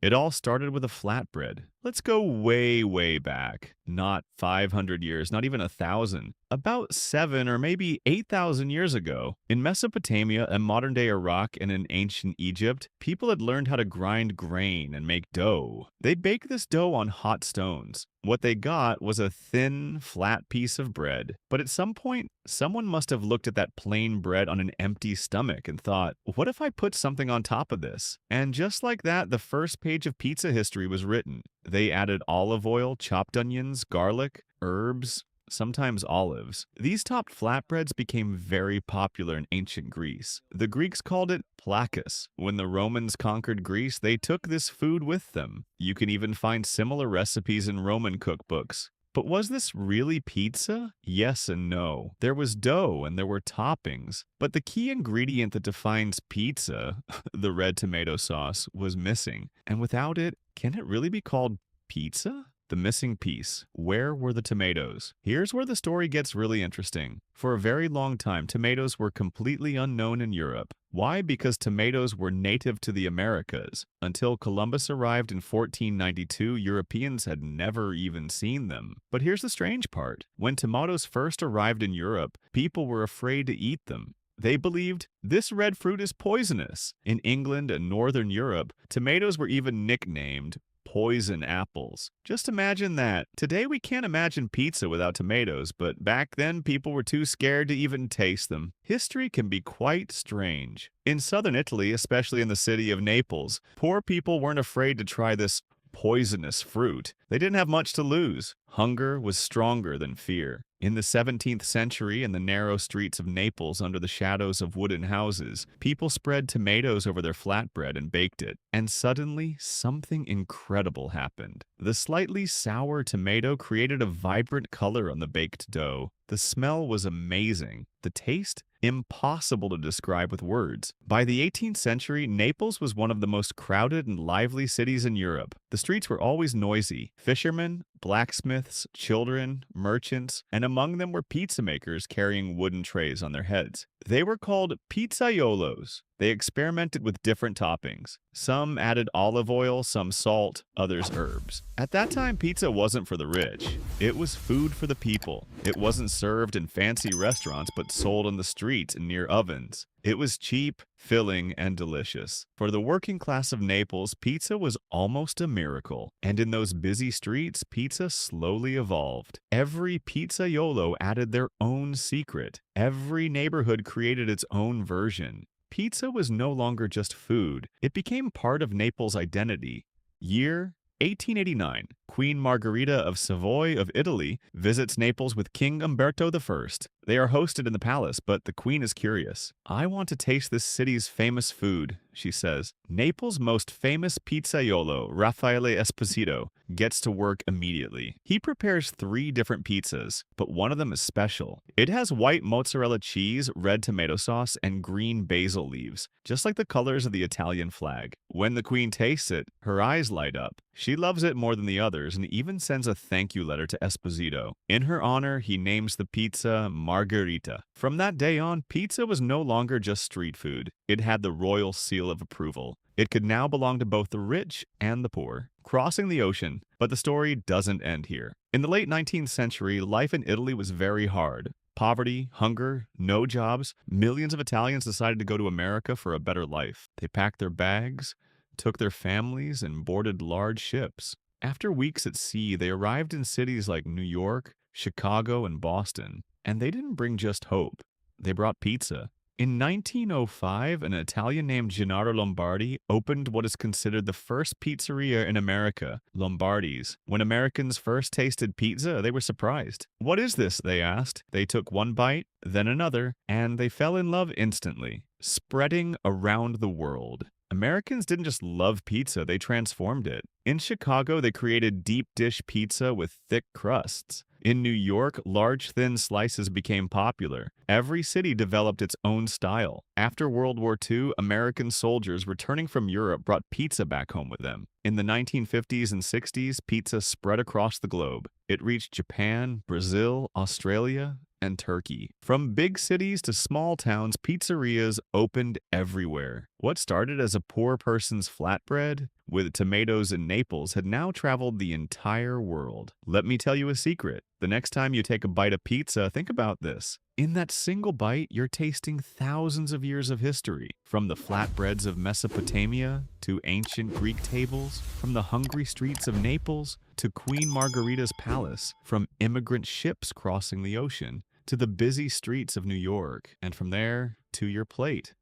It all started with a flatbread. Let's go way, way back. Not 500 years, not even 1,000. About 7 or maybe 8,000 years ago, in Mesopotamia and modern day Iraq and in ancient Egypt, people had learned how to grind grain and make dough. They baked this dough on hot stones. What they got was a thin, flat piece of bread. But at some point, someone must have looked at that plain bread on an empty stomach and thought, what if I put something on top of this? And just like that, the first page of pizza history was written. They added olive oil, chopped onions, garlic, herbs, sometimes olives. These topped flatbreads became very popular in ancient Greece. The Greeks called it plakos. When the Romans conquered Greece, they took this food with them. You can even find similar recipes in Roman cookbooks. But was this really pizza? Yes and no. There was dough and there were toppings. But the key ingredient that defines pizza, the red tomato sauce, was missing. And without it, can it really be called pizza? The missing piece. Where were the tomatoes? Here's where the story gets really interesting. For a very long time, tomatoes were completely unknown in Europe. Why? Because tomatoes were native to the Americas. Until Columbus arrived in 1492, Europeans had never even seen them. But here's the strange part. When tomatoes first arrived in Europe, people were afraid to eat them. They believed this red fruit is poisonous. In England and Northern Europe, tomatoes were even nicknamed poison apples. Just imagine that. Today we can't imagine pizza without tomatoes, but back then people were too scared to even taste them. History can be quite strange. In southern Italy, especially in the city of Naples, poor people weren't afraid to try this poisonous fruit. They didn't have much to lose. Hunger was stronger than fear. In the 17th century, in the narrow streets of Naples under the shadows of wooden houses, people spread tomatoes over their flatbread and baked it. And suddenly, something incredible happened. The slightly sour tomato created a vibrant color on the baked dough. The smell was amazing. The taste? Impossible to describe with words. By the 18th century, Naples was one of the most crowded and lively cities in Europe. The streets were always noisy. Fishermen, blacksmiths, children, merchants, and among them were pizza makers carrying wooden trays on their heads. They were called pizzaiolos. They experimented with different toppings. Some added olive oil, some salt, others herbs. At that time, pizza wasn't for the rich. It was food for the people. It wasn't served in fancy restaurants, but sold on the streets and near ovens. It was cheap, filling, and delicious. For the working class of Naples, pizza was almost a miracle. And in those busy streets, pizza slowly evolved. Every pizzaiolo added their own secret. Every neighborhood created its own version. Pizza was no longer just food. It became part of Naples' identity. Year 1889. Queen Margherita of Savoy of Italy visits Naples with King Umberto I. They are hosted in the palace, but the queen is curious. I want to taste this city's famous food, she says. Naples' most famous pizzaiolo, Raffaele Esposito, gets to work immediately. He prepares 3 different pizzas, but one of them is special. It has white mozzarella cheese, red tomato sauce, and green basil leaves, just like the colors of the Italian flag. When the queen tastes it, her eyes light up. She loves it more than the others and even sends a thank you letter to Esposito. In her honor, he names the pizza Margherita. From that day on, pizza was no longer just street food. It had the royal seal of approval. It could now belong to both the rich and the poor. Crossing the ocean, but the story doesn't end here. In the late 19th century, life in Italy was very hard. Poverty, hunger, no jobs. Millions of Italians decided to go to America for a better life. They packed their bags, took their families, and boarded large ships. After weeks at sea, they arrived in cities like New York, Chicago, and Boston. And they didn't bring just hope. They brought pizza. In 1905, an Italian named Gennaro Lombardi opened what is considered the first pizzeria in America, Lombardi's. When Americans first tasted pizza, they were surprised. "What is this?" they asked. They took one bite, then another, and they fell in love instantly, spreading around the world. Americans didn't just love pizza, they transformed it. In Chicago, they created deep dish pizza with thick crusts. In New York, large thin slices became popular. Every city developed its own style. After World War II, American soldiers returning from Europe brought pizza back home with them. In the 1950s and 60s, pizza spread across the globe. It reached Japan, Brazil, Australia, and Turkey. From big cities to small towns, pizzerias opened everywhere. What started as a poor person's flatbread with tomatoes in Naples had now traveled the entire world. Let me tell you a secret. The next time you take a bite of pizza, think about this. In that single bite, you're tasting thousands of years of history. From the flatbreads of Mesopotamia to ancient Greek tables, from the hungry streets of Naples to Queen Margarita's palace, from immigrant ships crossing the ocean to the busy streets of New York, and from there to your plate.